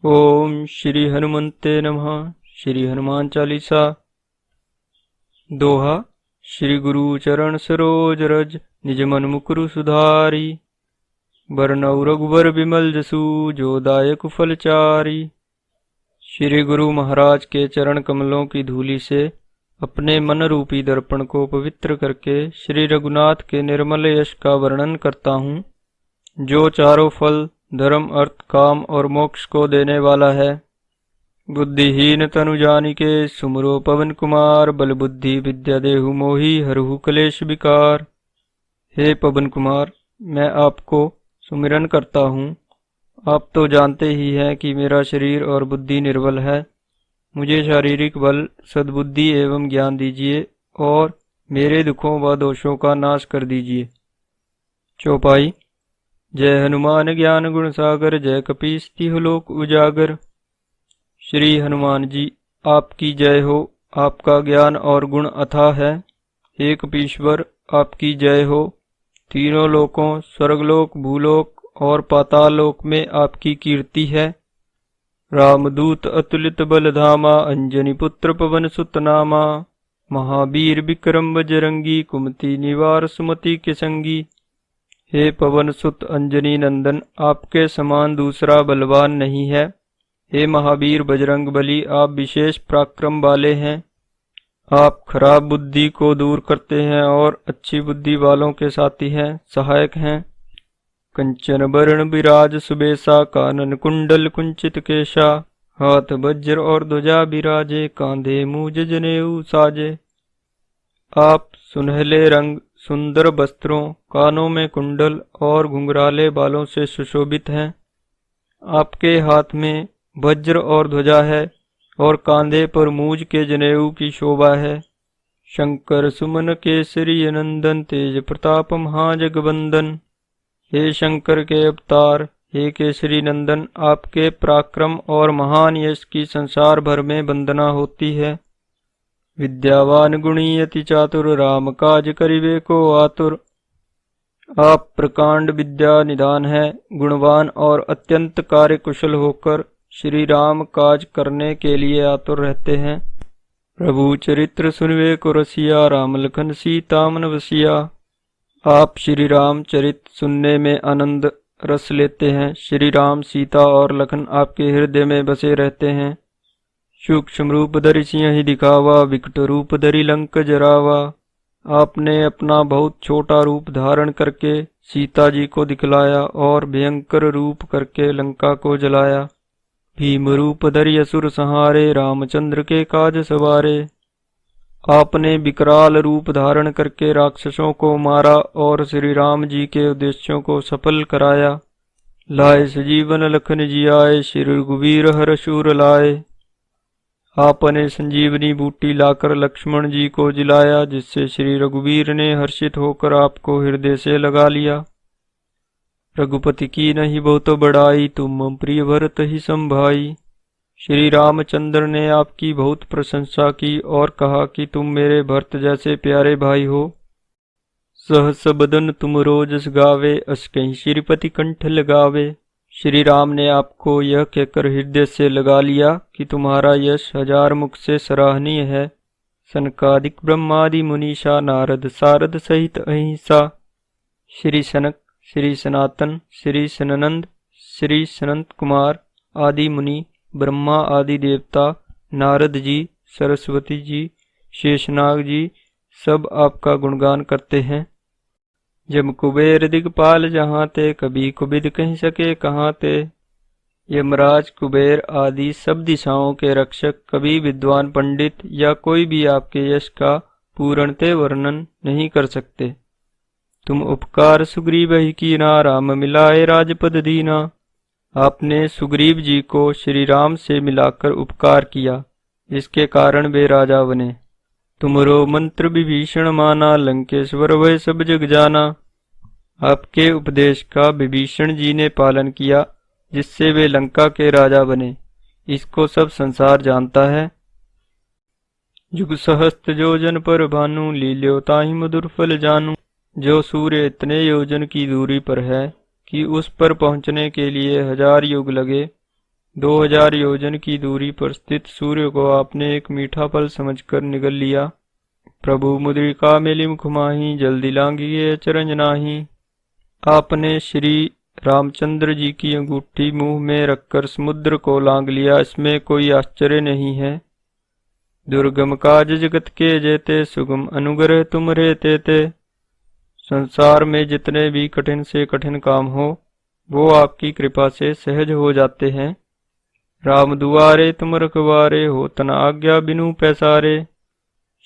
ओम श्री हनुमंते नमः। श्री हनुमान चालीसा। दोहा। श्री गुरु चरण सरोज रज, निज मन मुकुरु सुधारी। बरनउँ रघुबर बिमल जसु, जो दायक फल चारी। श्री गुरु महाराज के चरण कमलों की धूलि से अपने मन रूपी दर्पण को पवित्र करके श्री रघुनाथ के निर्मल यश का वर्णन करता हूँ, जो चारों फल धर्म अर्थ काम और मोक्ष को देने वाला है। बुद्धिहीन तनु जानिके, सुमरो पवन कुमार। बल बुद्धि विद्या देहु मोहि, हरहु कलेश विकार। हे पवन कुमार, मैं आपको सुमिरन करता हूँ। आप तो जानते ही हैं कि मेरा शरीर और बुद्धि निर्बल है। मुझे शारीरिक बल, सद्बुद्धि एवं ज्ञान दीजिए और मेरे दुखों व दोषों का नाश कर दीजिए। चौपाई। जय हनुमान ज्ञान गुण सागर, जय कपीस तिहुँ लोक उजागर। श्री हनुमान जी, आपकी जय हो। आपका ज्ञान और गुण अथाह है। हे कपीश्वर, आपकी जय हो। तीनों लोकों स्वर्गलोक, भूलोक और पाताल लोक में आपकी कीर्ति है। रामदूत अतुलित बल धामा, अंजनी पुत्र पवन सुत नामा। महावीर विक्रम बजरंगी, कुमति निवार सुमति के संगी। हे पवन सुत अंजनी नंदन, आपके समान दूसरा बलवान नहीं है। हे महावीर बजरंग बली, आप विशेष पराक्रम वाले हैं। आप खराब बुद्धि को दूर करते हैं और अच्छी बुद्धि वालों के साथी हैं, सहायक हैं। कंचन बरण विराज सुबेसा, कानन कुंडल कुंचित केशा। हाथ वज्र और ध्वजा विराजे, कांधे मूज जनेऊ साजे। आप सुनहले रंग, सुंदर वस्त्रों, कानों में कुंडल और घुंघराले बालों से सुशोभित हैं। आपके हाथ में वज्र और ध्वजा है और कांधे पर मूज के जनेऊ की शोभा है। शंकर सुमन केसरी नंदन, तेज प्रताप महाजगवंदन। हे शंकर के अवतार, हे केसरी नंदन, आपके पराक्रम और महान यश की संसार भर में वंदना होती है। विद्यावान गुणी अति चातुर, राम काज करिबे को आतुर। आप प्रकांड विद्या निधान है, गुणवान और अत्यंत कार्य कुशल होकर श्री राम काज करने के लिए आतुर रहते हैं। प्रभु चरित्र सुनवे को रसिया, राम लखन सीता मन बसिया। आप श्री राम चरित सुनने में आनंद रस लेते हैं। श्री राम, सीता और लखन आपके हृदय में बसे रहते हैं। सूक्ष्म रूप धरि सिंह दिखावा, विकट रूप धरि लंक जरावा। आपने अपना बहुत छोटा रूप धारण करके सीता जी को दिखलाया और भयंकर रूप करके लंका को जलाया। भीम रूप धरि असुर संहारे, रामचंद्र के काज सवारे। आपने विकराल रूप धारण करके राक्षसों को मारा और श्री राम जी के उद्देश्यों को सफल कराया। लाए सजीवन लखन जियाए, श्री रघुवीर हर शूर लाए। आपने संजीवनी बूटी लाकर लक्ष्मण जी को जिलाया, जिससे श्री रघुवीर ने हर्षित होकर आपको हृदय से लगा लिया। रघुपति की नहीं बहुत बड़ाई, तुम प्रिय भरत ही संभाई। श्री रामचंद्र ने आपकी बहुत प्रशंसा की और कहा कि तुम मेरे भरत जैसे प्यारे भाई हो। सहस बदन तुम रोजस गावे, अस कहीं श्रीपति कंठ लगावे। श्री राम ने आपको यह कहकर हृदय से लगा लिया कि तुम्हारा यश हजार मुख से सराहनीय है। सनकादिक ब्रह्मादि मुनीषा, नारद सारद सहित अहिंसा। श्री सनक, श्री सनातन, श्री सनंद, श्री सनंत कुमार आदि मुनि, ब्रह्मा आदि देवता, नारद जी, सरस्वती जी, शेषनाग जी सब आपका गुणगान करते हैं। जब कुबेर दिगपाल जहाँ ते, कभी कुबिद कहीं सके कहाँ ते। यमराज, कुबेर आदि सब दिशाओं के रक्षक, कभी विद्वान पंडित या कोई भी आपके यश का पूर्णतः वर्णन नहीं कर सकते। तुम उपकार सुग्रीव ही कीना, राम मिलाए राजपद दीना। आपने सुग्रीव जी को श्री राम से मिलाकर उपकार किया, जिसके कारण वे राजा बने। तुमरो मंत्र विभीषण माना, लंकेश्वर वह सब जग जाना। आपके उपदेश का विभीषण जी ने पालन किया, जिससे वे लंका के राजा बने। इसको सब संसार जानता है। जुग सहस्त्र योजन पर भानु, लील्यो ताहि मधुर फल जानू। जो सूर्य इतने योजन की दूरी पर है कि उस पर पहुंचने के लिए 1000 युग लगे, 2000 योजन की दूरी पर स्थित सूर्य को आपने एक मीठा फल समझकर निगल लिया। प्रभु मुद्रिका मेली मुख माही, जल्दी लांघिए चरंज नाही। आपने श्री रामचंद्र जी की अंगूठी मुंह में रखकर समुद्र को लांघ लिया, इसमें कोई आश्चर्य नहीं है। दुर्गम काज जगत के जेते, सुगम अनुग्रह तुम रहते ते। संसार में जितने भी कठिन से कठिन काम हो वो आपकी कृपा से सहज हो जाते हैं। राम दुआरे तुम रखवारे, हो तना आज्ञा बिनु पैसारे।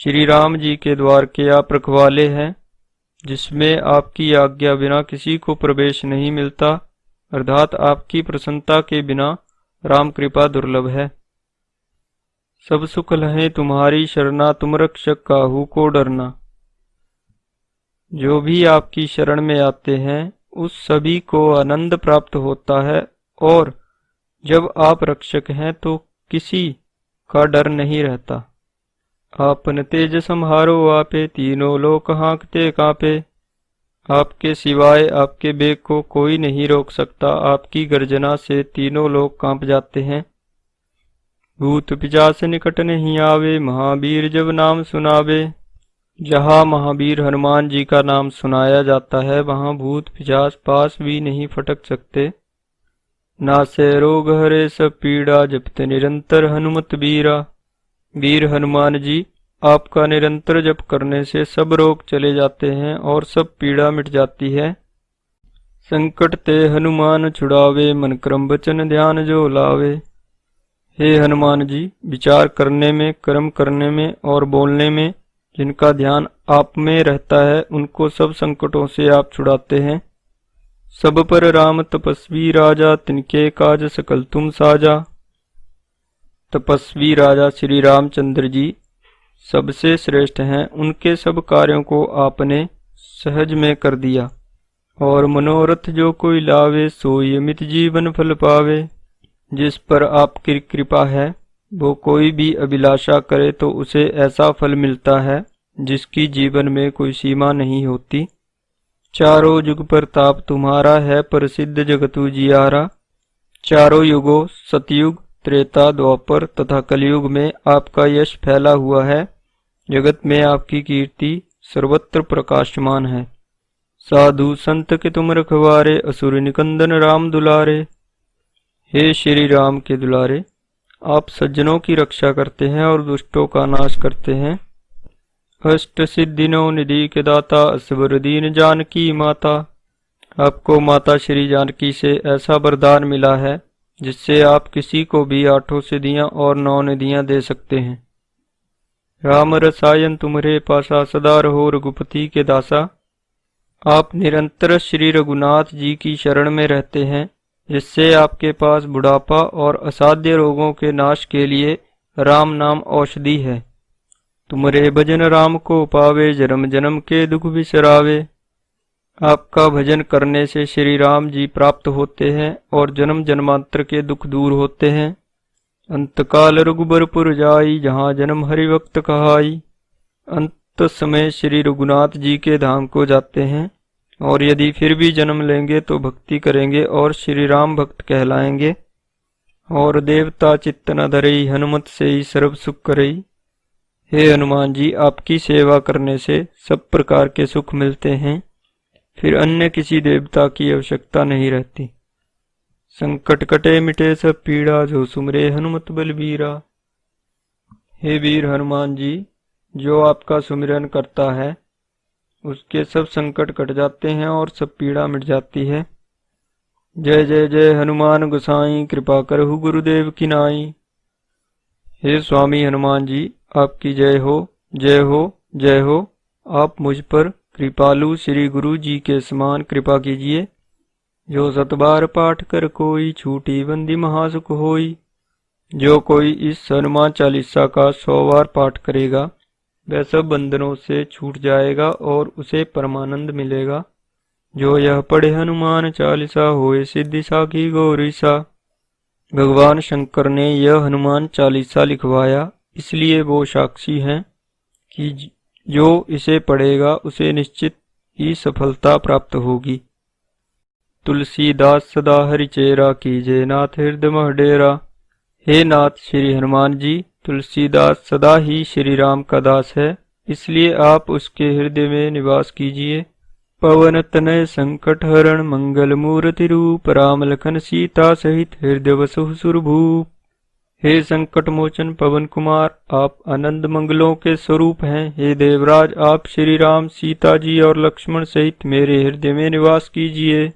श्री राम जी के द्वार के आप रखवाले हैं, जिसमें आपकी आज्ञा बिना किसी को प्रवेश नहीं मिलता, अर्थात आपकी प्रसन्नता के बिना राम कृपा दुर्लभ है। सब सुख लहे तुम्हारी शरणा, तुम रक्षक काहू को डरना। जो भी आपकी शरण में आते हैं उस सभी को आनंद प्राप्त होता है, और जब आप रक्षक हैं तो किसी का डर नहीं रहता। आपन तेज संहारो आपे, तीनों लोक हाँकते कांपे। आपके सिवाय आपके बेग को कोई नहीं रोक सकता, आपकी गर्जना से तीनों लोग कांप जाते हैं। भूत पिशाच निकट नहीं आवे, महावीर जब नाम सुनावे। जहाँ महावीर हनुमान जी का नाम सुनाया जाता है वहाँ भूत पिशाच पास भी नहीं फटक सकते। नासे रोग हरे सब पीड़ा, जपते निरंतर हनुमत बीरा। वीर हनुमान जी, आपका निरंतर जप करने से सब रोग चले जाते हैं और सब पीड़ा मिट जाती है। संकट ते हनुमान छुड़ावे, मन क्रम वचन ध्यान जो लावे। हे हनुमान जी, विचार करने में, कर्म करने में और बोलने में जिनका ध्यान आप में रहता है उनको सब संकटों से आप छुड़ाते हैं। सब पर राम तपस्वी राजा, तिनके काज सकल तुम साजा। तपस्वी राजा श्री रामचंद्र जी सबसे श्रेष्ठ हैं, उनके सब कार्यों को आपने सहज में कर दिया। और मनोरथ जो कोई लावे, सोई अमित जीवन फल पावे। जिस पर आपकी कृपा है वो कोई भी अभिलाषा करे तो उसे ऐसा फल मिलता है जिसकी जीवन में कोई सीमा नहीं होती। चारों युग प्रताप तुम्हारा है, प्रसिद्ध जगतु जियारा। चारों युगों सतयुग, त्रेता, द्वापर तथा कलयुग में आपका यश फैला हुआ है। जगत में आपकी कीर्ति सर्वत्र प्रकाशमान है। साधु संत के तुम रखवारे, असुर निकंदन राम दुलारे। हे श्री राम के दुलारे, आप सज्जनों की रक्षा करते हैं और दुष्टों का नाश करते हैं। अष्ट सिद्धि नौ निधि के दाता, असवर दीन जानकी माता। आपको माता श्री जानकी से ऐसा वरदान मिला है जिससे आप किसी को भी 8 सिद्धियां और 9 निधियां दे सकते हैं। राम रसायन तुम्हारे पासा, सदा रहो रघुपति के दासा। आप निरंतर श्री रघुनाथ जी की शरण में रहते हैं, जिससे आपके पास बुढ़ापा और असाध्य रोगों के नाश के लिए राम नाम औषधि है। तुम्हारे भजन राम को पावे, जन्म जन्म के दुख बिसरावे। आपका भजन करने से श्री राम जी प्राप्त होते हैं और जन्म जन्मांतर के दुख दूर होते हैं। अंतकाल रघुबरपुर जाई, जहाँ जन्म हरि वक्त कहाई। अंत समय श्री रघुनाथ जी के धाम को जाते हैं, और यदि फिर भी जन्म लेंगे तो भक्ति करेंगे और श्री राम भक्त कहलाएंगे। और देवता चित्त न धरई, हनुमत से ही सर्व सुख करई। हे हनुमान जी, आपकी सेवा करने से सब प्रकार के सुख मिलते हैं, फिर अन्य किसी देवता की आवश्यकता नहीं रहती। संकट कटे मिटे सब पीड़ा, जो सुमरे हनुमत बलबीरा। हे वीर हनुमान जी, जो आपका सुमिरन करता है उसके सब संकट कट जाते हैं और सब पीड़ा मिट जाती है। जय जय जय हनुमान गोसाई, कृपा करहु गुरुदेव की नाई। हे स्वामी हनुमान जी, आपकी जय हो, जय हो, जय हो। आप मुझ पर कृपालु श्री गुरु जी के समान कृपा कीजिए। जो 7 बार पाठ कर कोई, छूटी बंदी महासुख होई। जो कोई इस हनुमान चालीसा का 100 बार पाठ करेगा वह सब बंधनों से छूट जाएगा और उसे परमानंद मिलेगा। जो यह पढ़े हनुमान चालीसा, होए सिद्धि साखी गौरीसा। भगवान शंकर ने यह हनुमान चालीसा लिखवाया, इसलिए वो साक्षी हैं कि जो इसे पढ़ेगा उसे निश्चित ही सफलता प्राप्त होगी। तुलसीदास सदा हरिचेरा, कीजे नाथ हृदय मह डेरा। हे नाथ श्री हनुमान जी, तुलसीदास सदा ही श्री राम का दास है, इसलिए आप उसके हृदय में निवास कीजिए। पवन तनय संकट हरण, मंगल मूर्ति रूप, राम लखन सीता सहित हृदय वसु सुरभूप। हे संकट मोचन पवन कुमार, आप आनंद मंगलों के स्वरूप हैं। हे देवराज, आप श्री राम, सीता जी और लक्ष्मण सहित मेरे हृदय में निवास कीजिए।